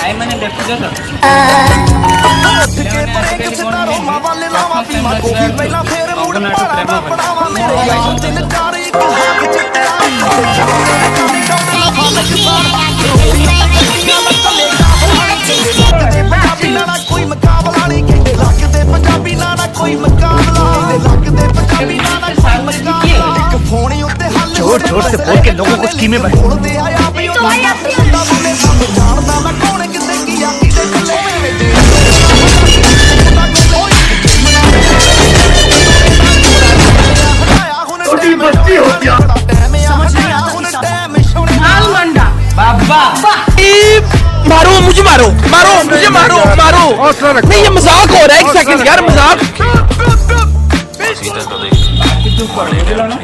आई मैंने देखो जो सब कोई मुकाबला नहीं कहते लगते पंजाबी नाला कोई मुकाबला लगते पंजाबी नाला कोई मुकाबला एक फोन उत्ते हल जोर जोर से बोल के लोगों को स्कीमें बना बोलते आया भी तो आया बंदा बोले सब जानदा मैं कौन किसे की आकी दे कले छोटी बच्ची हो क्या समझ नहीं आता टाइम सोने माल मंडा बाबा मारो मुझे मारो मारो मुझे मारो मारो नहीं ये मजाक हो रहा है एक सेकंड यार मजाक तू पढ़े बोला ना